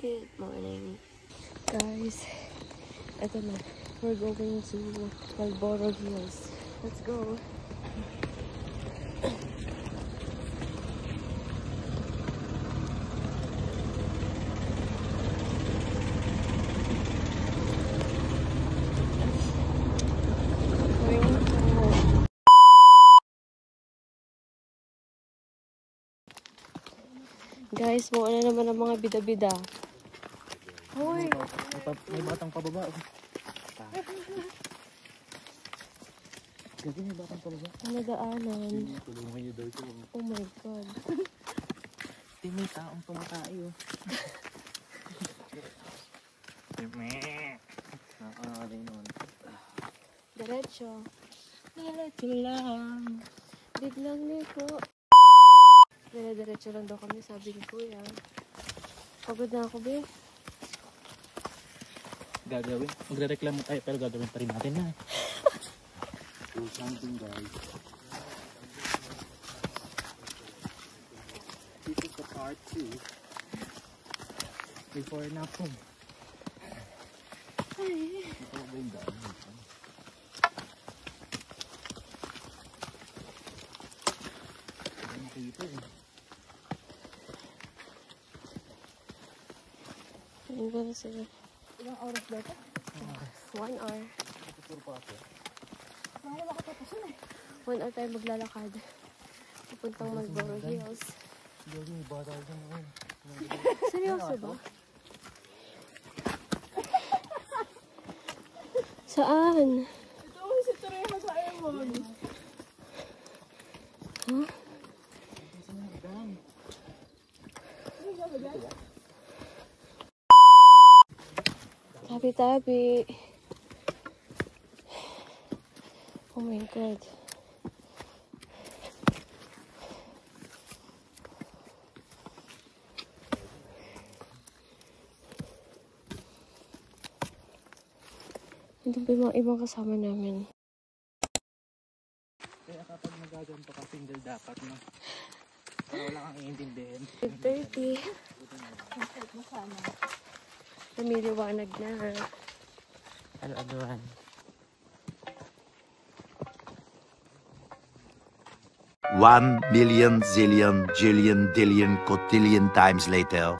Good morning, guys. Ito na. We're going to Marlboro Hills. Let's go. Guys, muna naman ang mga bida-bida. Hoy! May batang pababa. Gabi may batang pababa. Ang nadaanan. Tulungan niyo daw ito. Oh my God. May taong tumatay oh. Nakakarin naman. Diretso. Diretso lang. Biglang liko. Diretso lang daw kami, sabi ni Kuya. Pagod na ako, be. Gagawin. Magre-reklamo tayo pero gagawin pa rin natin ha. Do something, guys. This is the part 2. Before na po. Ay. Ito ba yung daan? Ang kita eh. Ano ba na sila? Ilang oras ba ito? 1 hour. Tuturo pa ako. Mahal ako tapusin eh. 1 hour tayo maglalakad. Pupuntang Marlboro Hills. Gagi, may bata dyan ngayon. Seryoso ba? Saan? Ito si Teresa sa Emon. Huh? Tabi-tabi. Oh my God. Hindi pa yung mga ibang kasama namin. Kaya kapag nagaganto ka single dapat no? Para wala kang iintindihin. 30. Lumiliwanag na. Aladuan. 1,000,000 zillion jillion dillion cotillion times later.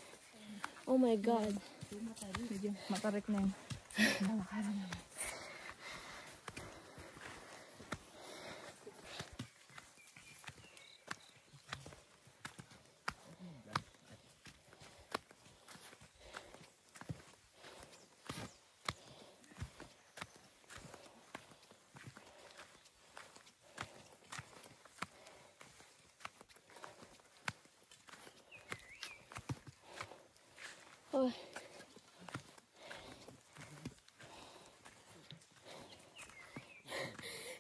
Oh my God. Medyo matarik na yun. Oh.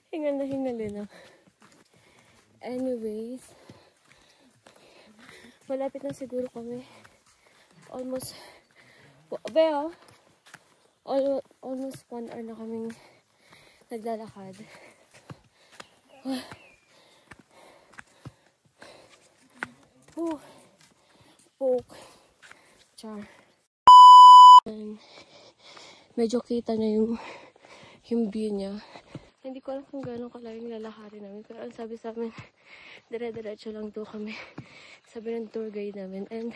Hingal na hingal na. Anyways, malapit na siguro kami. Almost, almost 1 hour na kaming naglalakad. Poke. Char. And medyo kita na yung view niya. Hindi ko alam kung gano'ng kalayo yung lalakarin namin. Pero ang sabi sa amin, dire-diretso lang to kami. Sabi ng tour guide namin. And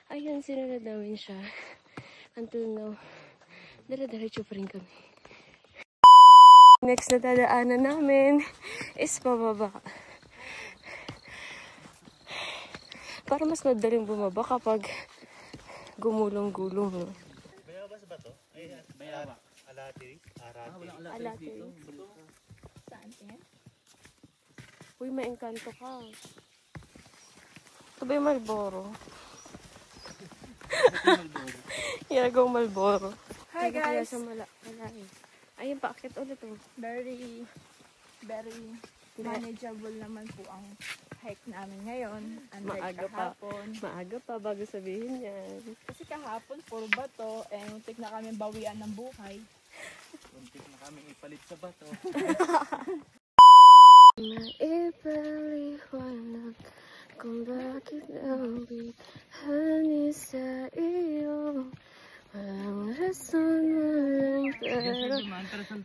ayun, sinunod namin siya. Until now, dire-diretso pa rin kami. Next na dadaanan namin is pababa. Para mas madaling bumaba kapag gumulong-gulong. No? Bayabas ba to? Ay, bayabas. Alatiri? Alatiri. Saan yan? Uy, may engkanto ka. Ito ba yung Marlboro? Ginagawang Marlboro. Hi Hindi kaya guys! siya malain. Ayun, paakit ulit oh. Very manageable naman po ang hike namin ngayon. Maaga pa. Kahapon. Maaga pa bago sabihin yan. Kasi kahapon, puro bato. Muntik na kami bawian ng buhay. Muntik na kami ipalit sa bato. Naipaliwanag kung bakit ang bighani sa iyo. Walang rason, walang pero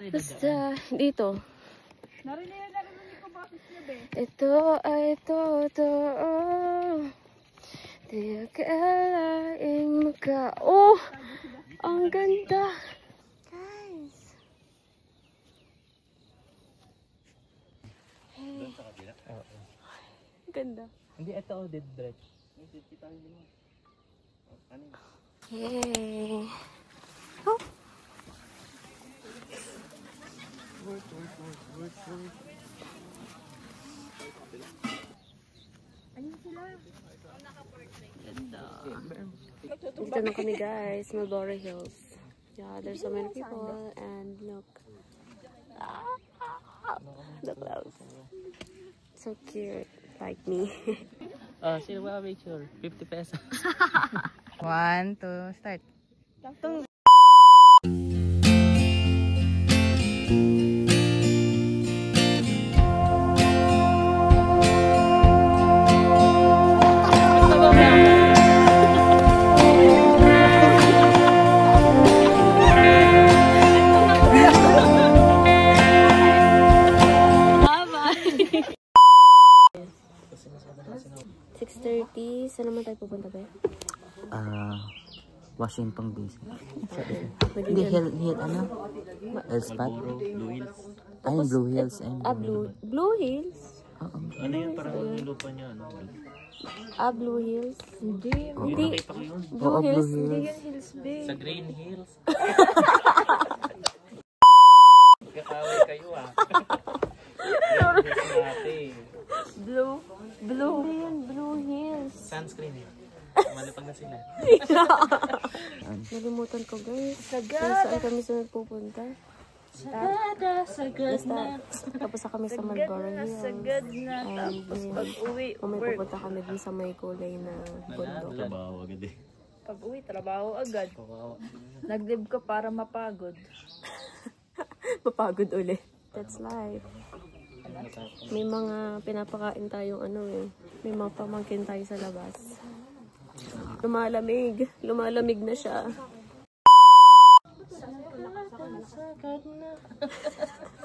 basta dito. Narinig ko bakit niya, be? Ito ay totoo. Di akalaing Oh! Ang ganda! Guys! Hey. Ang ganda. Hindi, ito o, dead direct. Hey! Oh! Dito na kami guys, Marlboro Hills. Yeah, there's so many people and look. The clouds. So cute, like me. Sino ba picture? 50 pesos. 1, 2, start. Saan naman tayo pupunta ba? Washington DC. Hindi, Hill, ano? Elspot? Blue Hills. Ay, Blue Hills. Blue Hills? Oo. Ano yan? Parang yung lupa niya, ano? Blue Hills? Hindi. Nakita ko yun. Blue Hills? Blue Hindi Hills. yan Hills Bay. Sa Green Hills. Kakaway kayo ah. Green Hills natin. Blue. Hindi yan Blue Hills. Sunscreen eh. Malapag na sila. Nalimutan ko guys. Saan kami sunod pupunta? Sagad na. Tapos na kami sa Marlboro Hills. Sagad na. And Tapos then, pag uwi, may pupunta kami dun sa may kulay na bundok. Trabaho agad eh. pag uwi, trabaho agad. Nag-live ka para mapagod. Mapagod ulit. That's life. May mga pinapakain tayong may mga pamangkin tayo sa labas. Lumalamig na siya.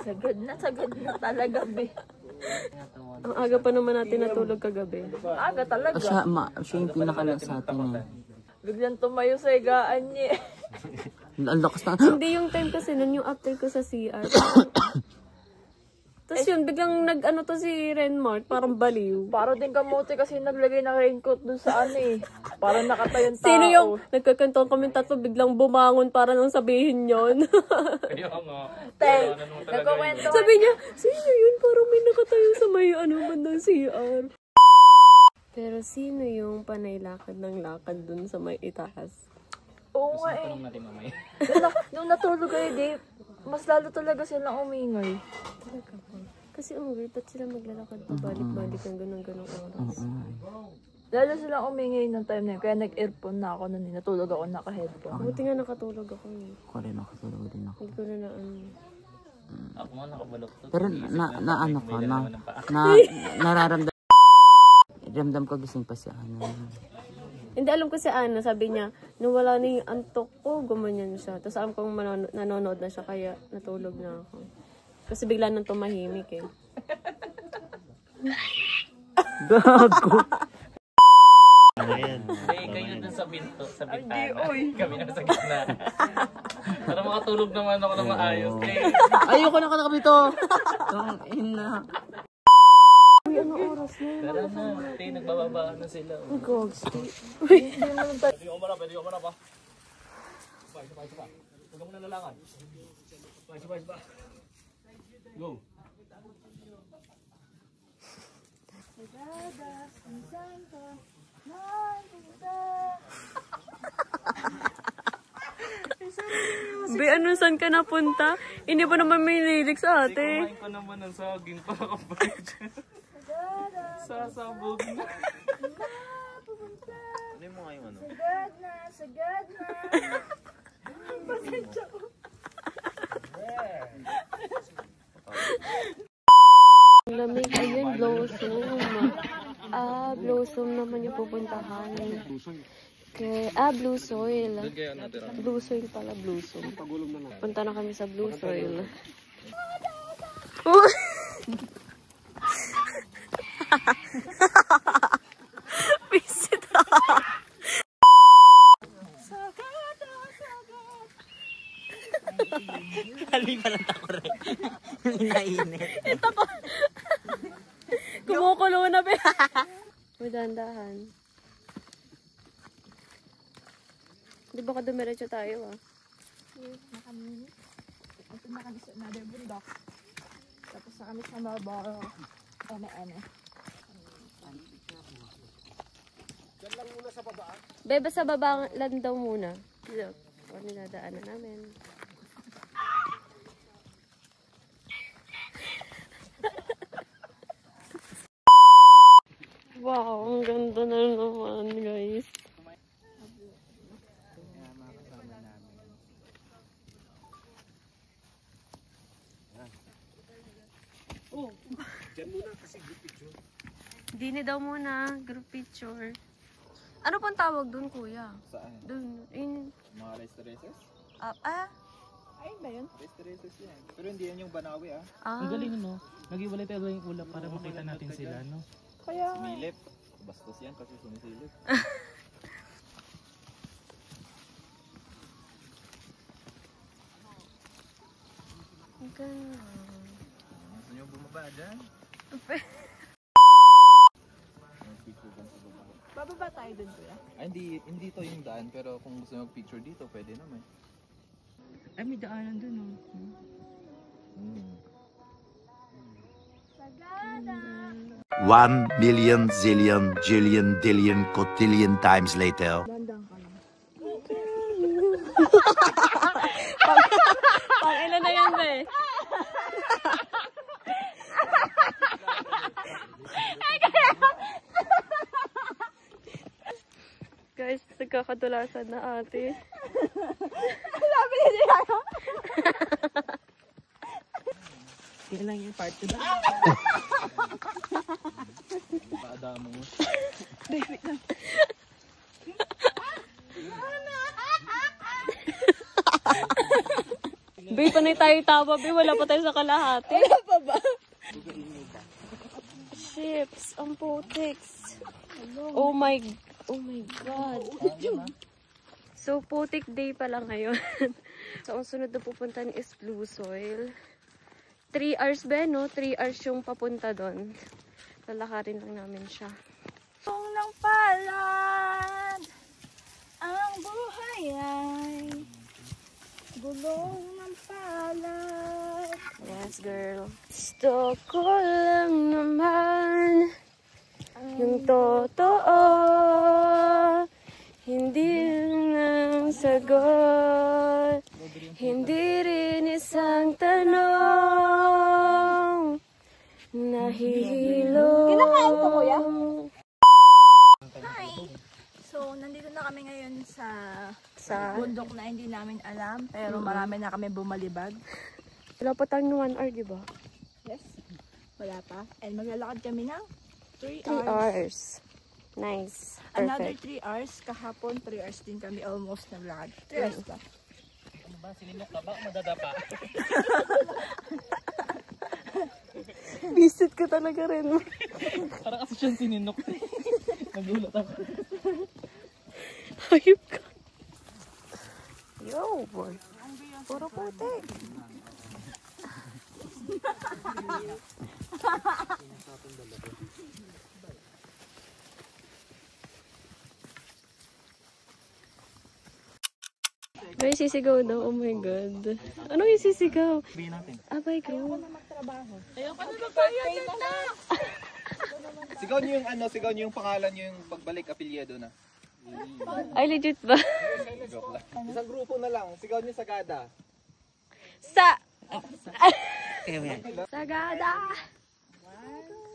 Sagad na talaga, be. Ang aga pa naman natin natulog kagabi. Aga talaga. Siya yung pinakalang sa atin eh. Biglang tumayo sa higaan niya. Ang lakas na. Hindi yung time kasi nun yung after ko sa CR. Tapos yun, biglang nag-ano to si Renmark, parang baliw. Parang din kamote kasi naglagay ng raincoat dun sa Parang nakatayong tao. Sino yung nagkakantuan kami tatlo, biglang bumangon para lang sabihin yon. Kaya nga. Tay, nagkukwento. Sabi niya, sino yun? Parang may nakatayo sa may bandang CR. Pero sino yung panaylakad ng lakad dun sa may itaas? Oo nga eh. Tanong natin mamaya. Nung natulog kayo, Dave, mas lalo talaga silang umingay. Talaga po. Kasi weird, ba't sila maglalakad pa balik-balik ng ganun-ganung oras? Lalo silang umingay ng time na yun. Kaya nag-earphone na ako nun. Natulog ako naka-headphone. Buti nga nakatulog ako eh. Ako rin nakatulog din ako. Hindi ko na Ako nga nakabaloktot. Pero ano ko, nararamdam ko gising pa si Ana. Hindi, alam ko si Ana, sabi niya, nung wala na yung antok ko, gumanyan siya. Tapos alam kong nanonood na siya, kaya natulog na ako. Kasi bigla nang tumahimik eh. Gago! Ayan. Kayo dun sa binto, sa bintana. Kami na sa gitna. Para makatulog naman ako ng maayos. Ayoko na ka dito! Ang ina. Uy, ano oras na? Tara na, nagbababa na sila. Oh, God, stay. Pwede ko muna pa. Sabay. Huwag mo na lalangan. Sabay. Go. Be, ano, saan ka napunta? Hindi ba naman may lilig sa ate? Kumain ko naman ng saging para kapag dyan. Sasabog na. Ano mo nga yung ano? Sagad na. Pasensya ko. Ang lamig, ayun, Blossom. Blossom naman yung pupuntahan. Blue Soil. Blue Soil pala, Blossom. Punta na kami sa Blue Soil. Visit. Hali pa lang ako rin. Inainit. Ito pa. Kumukulo na ba? Madandahan. Di ba ka dumiretso tayo ah? Ito na kami sa another bundok. Tapos na kami sa Malboro. Beba sa baba lang daw muna. Look, ano nadaanan namin. Wow, ang ganda na naman guys. Dini daw muna, group picture. Ano pang tawag dun, kuya? Saan? Dun, in... Mga rice-reses? Ayun ba yun? Rice-reses yan. Pero hindi yan yung Banawi ah. Ang galing no? Nag-iwalay tayo yung ulap para makita natin sila, no? Kaya Smilip. Bastos yan kasi sumisilip. Ang ganda. Gusto nyo bumaba dyan? bababa tayo dun, kuya. Ay, hindi to yung daan. Pero kung gusto nyo mag-picture dito, pwede naman. Ay, may daanan dun, no? Sagada! 1 million zillion jillion dillion cotillion times later. Bandang ka lang. Pang ilan na yan, be? Guys, nagkakadulasan na ate. Sabi niya niya. Yan lang yung part 2 na. Paadamo mo. Be, panay tayo tama, be. Wala pa tayo sa kalahati. Wala pa ba? Ships, ang putiks. Oh my God. So, putik day pala ngayon. So, ang sunod na pupuntahan is Blue Soil. 3 hours ba, no? 3 hours yung papunta doon. Lalakarin lang namin siya. Kung nang palad, ang buhay ay gulong ng palad. Yes, girl. Gusto ko lang naman yung totoo. Hindi lang sagot. Hindi rin isang tanong. Nahihilo. Kinakain ko, kuya? Hi! So, nandito na kami ngayon sa bundok na hindi namin alam, pero marami na kami bumalibag. Wala pa tayong 1 hour, di ba? Yes? Wala pa. And maglalakad kami ng 3 3 hours. hours. Nice. Another Perfect. 3 hours. Kahapon, 3 hours din kami almost naglakad. 3 hours pa. Ano ba? Sininok ka ba? Madadapa? Visit ka talaga rin. Parang kasi siyang sininok. Nagulat ako. Hayop ka. Yo, boy. Puro putik. May sisigaw daw. Oh my God. Ano yung sisigaw? Sabihin natin. Abay, girl. Magtrabaho. Ayaw pa na magbayad na! Sigaw niyo yung ano, sigaw niyo yung pangalan niyo yung pagbalik apelyido na. Ay, legit ba? Joke lang. Isang grupo na lang, sigaw niyo Sagada. Sagada!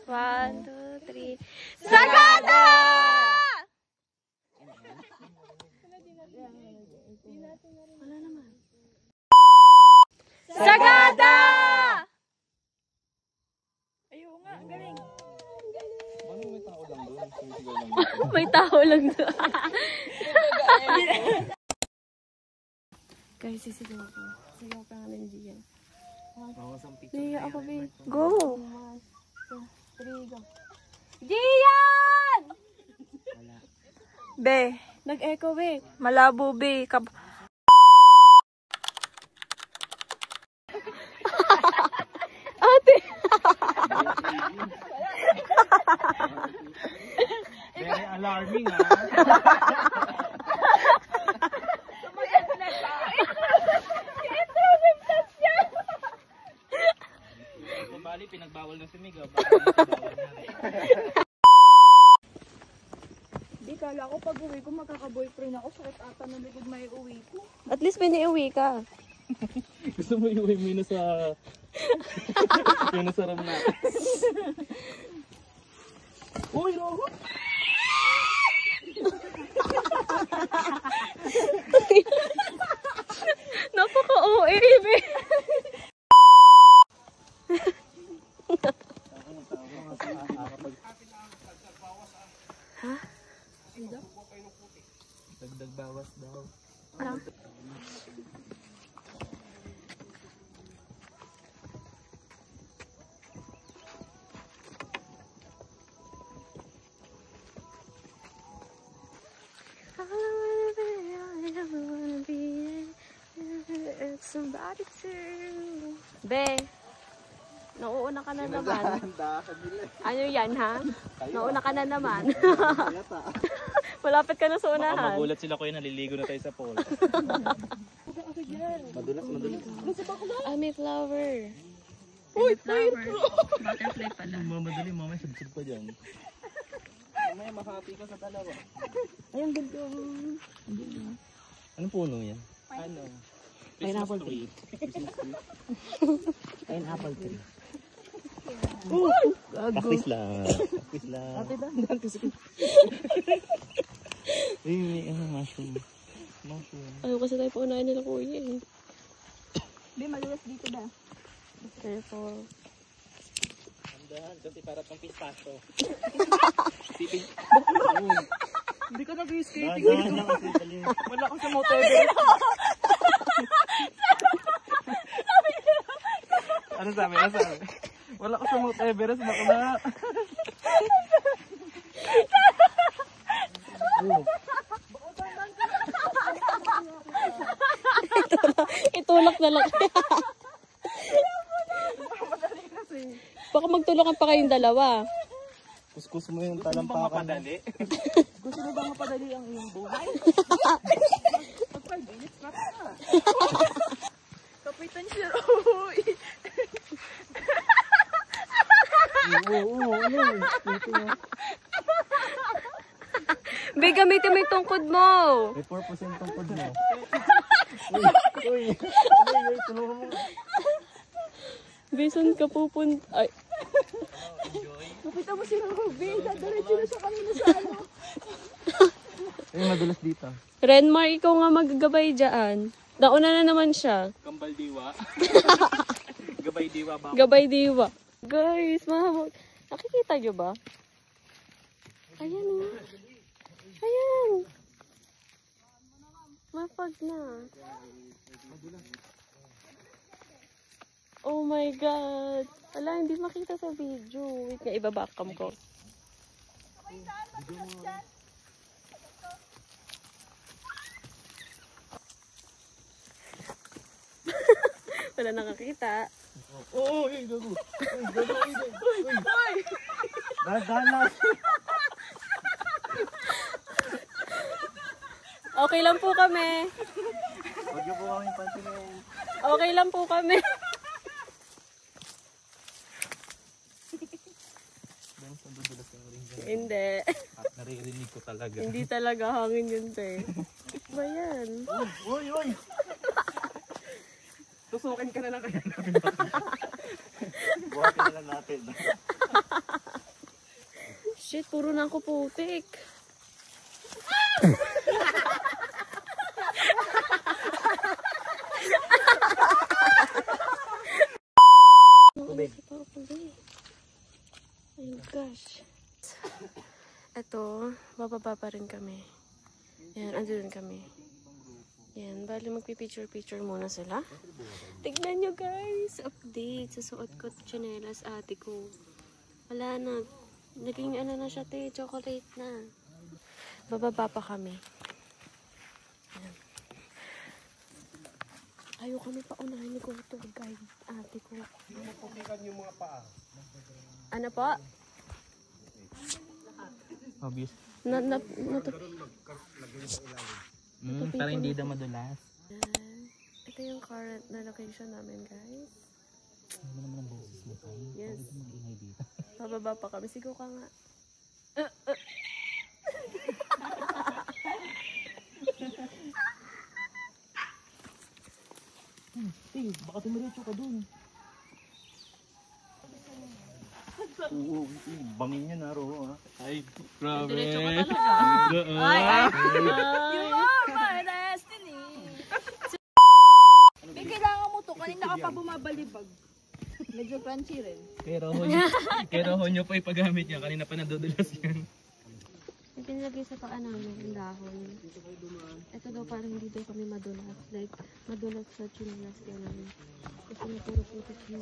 1, 2, 3. Sagada! Wala naman. Sagada! Ayun nga, ang galing. May tao lang doon. Guys, sisigaw ko. Sigaw ka nga ng Gian. Sigaw ako, babe. Go! 1, 2, 3, go. Gian! Be, Nag-echo, babe. malabo be. Ate! Very alarming, ha? Kung bali, pinagbawal na si Miga. Di kala ko pag uwi ko magkaka-boyfriend ako. Sakit ata ng likod may uwi ko. At least may niuwi ka. Gusto mo iuwi mo yun sa... yun na sa ram natin. Uy, Roho! Napaka-OA, babe. Dagdag bawas daw. Somebody to... Be, nauuna ka na naman. Ano yan, ha? Nauna ka na naman. Malapit ka na sa Baka unahan. magulat sila ko yun, naliligo na tayo sa pool. Madulas. Ah, may flower. Uy, flower. Butterfly pala. Mamadali, mamaya subsub pa dyan. Mamaya makapit ka sa dalawa. Ayun, ganda. Anong puno yan? Ano? Pineapple tree. Pineapple tree. Kakis lang. Kakis lang. Ate ba? Uy, mushroom. Mushroom. Ayaw kasi tayo paunahin nila kuya eh. Be, maluwas dito ba? Careful. Andahan kasi para pang pistachio. Hindi ka nag-skating. Andahan lang kasi pali. Wala ko sa Mount Everest. Ano sabi? Wala ko sa Mount Everest. Baka na. Itulak na lang. Baka magtulungan pa kayong dalawa. Kuskus mo yung talampakan. Gusto mo ba mapadali ang iyong buhay? Kapitan siya. Uy. Be, gamitin mo yung tungkod mo. May 4% tungkod mo. Tulungan mo. Be, saan ka pupunta? Ay, Kapita mo si Ruby. Dadiretso na siya kanina sa ano. Ay, madulas dito. Renmar, ikaw nga maggagabay dyan. Nauna na naman siya. Kambal diwa. Gabay diwa ba? Gabay diwa. Guys, mahamot. Nakikita nyo ba? Ayan nga. Ayan. Mapag na. Oh my God. Ala, hindi makita sa video. Wait nga, ibabakam ko. Wala nakakita. Oo, yun, gago. Dahan lang. Okay lang po kami. Huwag niyo po kami pansinin. Okay lang po kami. Dahil sa dudulas Hindi. At naririnig ko talaga. Hindi talaga hangin yun, te. Ba yan? Uy! Tusukin ka na lang kaya namin. Buhatin na lang natin. Shit, puro na ako putik. Tubig. Oh my gosh. Ito, bababa pa rin kami. Yan, andun kami. Yan, bali magpipicture-picture muna sila. Tignan nyo guys, update. Susuot ko tsinelas ate ko. Wala na. Naging ano na siya, te, chocolate na. Bababa pa kami. Yan. Ayaw kami paunahin ni Goto, guys. Ate ko. Mapukikan yung mga paa. Ano po? Obvious. Para hindi daw madulas. Ito yung current na location namin, guys. Ano naman ang boses mo tayo? Yes. Mag-ingay dito. Pababa pa kami. Sigaw ka nga. Baka tumiretso ka dun. Oo, bangin yun na, Ro. Ay, grabe. Diretso ka talaga. You are my destiny. May kailangan mo to. Kanina ka pa bumabalibag. Medyo crunchy rin. Kaya honyo pa ipagamit niya. Kanina pa nadudulas yan. Yung pinilagay sa paa namin, yung dahon. Ito daw parang hindi daw kami madulas. Like, madulas sa chinelas daw namin. Kasi napuro-putik yung...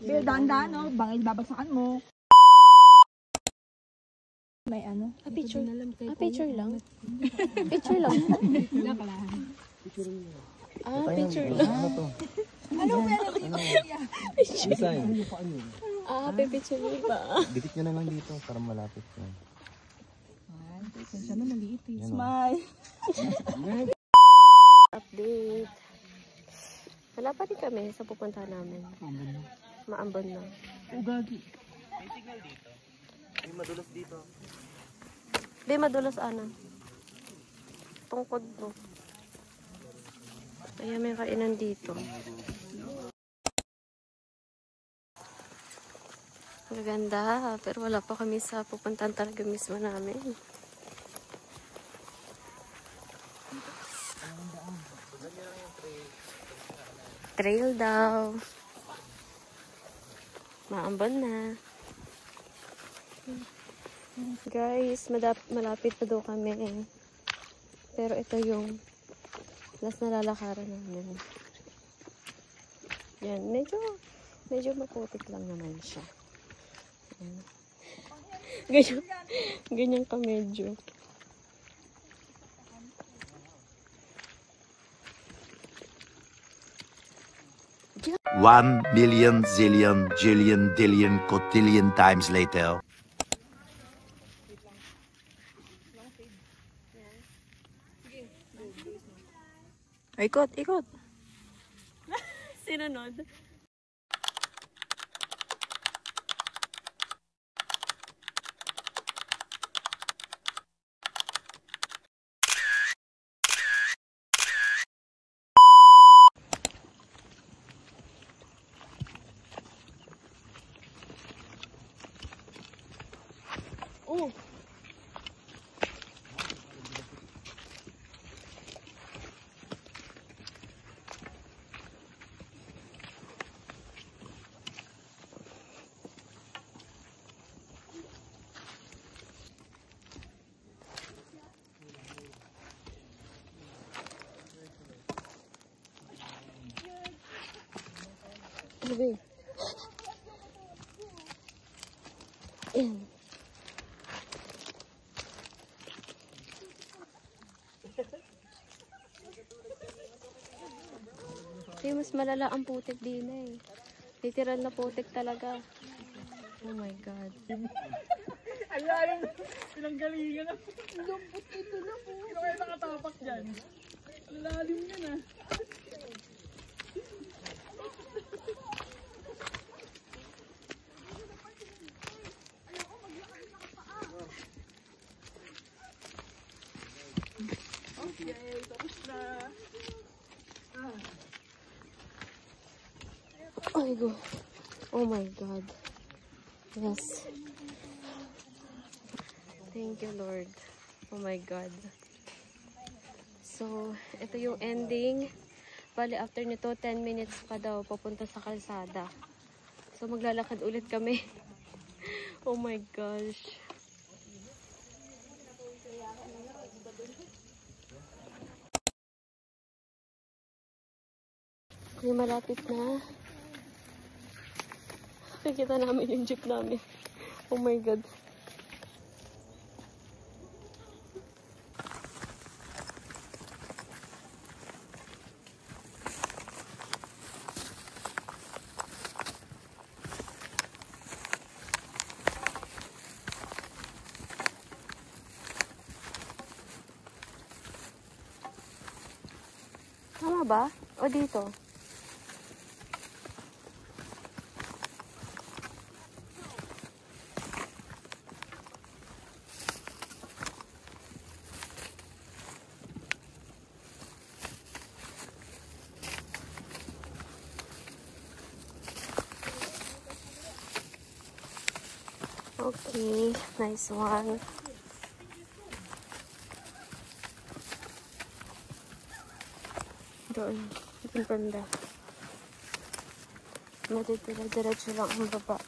Pero dahan-dahan, no? Bangin babagsakan mo. May ano? Picture lang. Picture lang? Picture lang? Picture lang. Ano to? Ano pwede dito? Design. Pipicture mo ba? Dikit nyo na lang dito para malapit yan. Siya na maliit eh. Smile. Update. Wala pa rin kami sa pupunta namin. Maambon na. Ugagi. May madulas dito. Di madulas, Ana. Tungkod mo. Kaya may kainan dito. Maganda, pero wala pa kami sa pupuntahan talaga mismo namin. Trail daw. Maambon na. Guys, malapit na daw kami. Pero ito yung last na lalakaran namin. Yan, medyo maputik lang naman siya. Yan. Ganyan ka medyo. One million zillion jillion dillion cotillion times later. Ikot, ikot. Sinunod. Oh. Sabi. Yan. Kasi mas malala ang putik din eh. Literal na putik talaga. Oh my God. Alam, pinanggalingan na. Lumpot dito na po. Sino kaya nakatapak dyan? Lalim yan ah. go. Oh my God. Yes. Thank you, Lord. Oh my God. So, ito yung ending. Bali, after nito, 10 minutes pa daw papunta sa kalsada. So, maglalakad ulit kami. Oh my gosh. May malapit na. Nakikita namin yung jeep namin. Oh my God. Tama ba? O dito? Okay, nice one. Doon, doon banda. Diretso lang ang baba.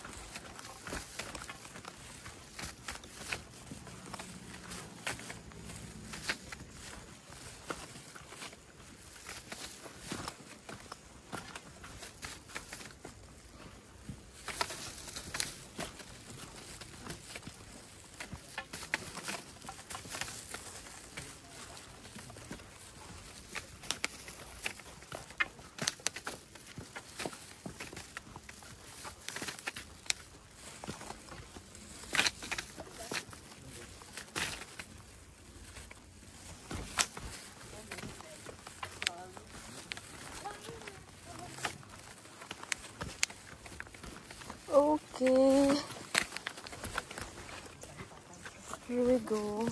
Okay. Here we go.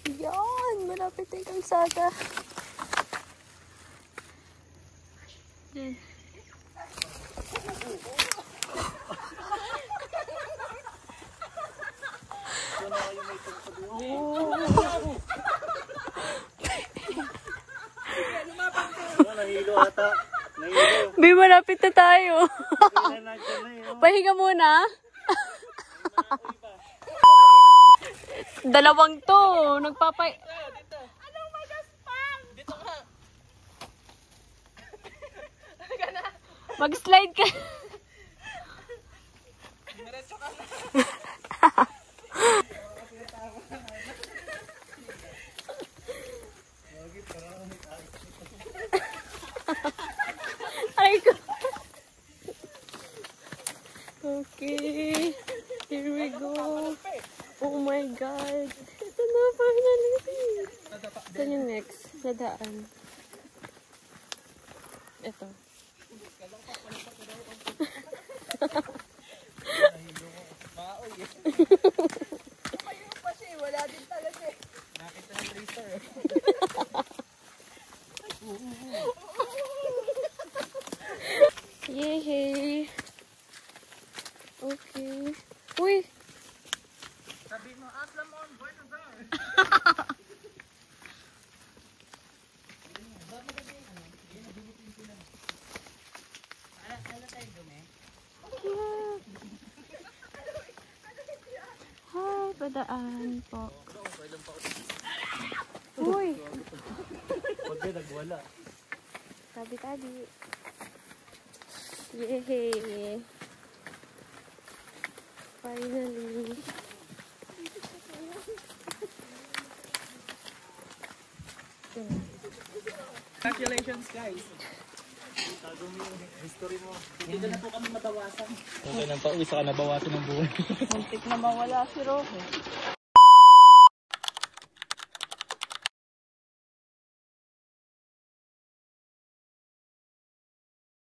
Yan! Malapit na yung kalsada. Yan. Nahilo ata. Nahilo. Bay, malapit na tayo. Pahinga muna. Dalawang to. Nagpapay... Anong magaspang? Dito ka. Mag-slide ka. Diretso ka na. Ay ko. Okay. Here we go. Oh my God. Ito na, finally. Saan yung next? Sa daan. Ito. Ayun pa siya, wala din talaga eh. Nakita ng tracer eh. Yay! Okay. Uy! Sabi mo, Aslamon, Buenos Aires. Hi, padaan po. Uy! Huwag ka nagwala. Tabi-tabi. Yay! Finally. Congratulations, guys. Dito na po kami mabawasan. Okay lang pa, isa ka nabawasan ng buhay. Muntik na mawala si Roque.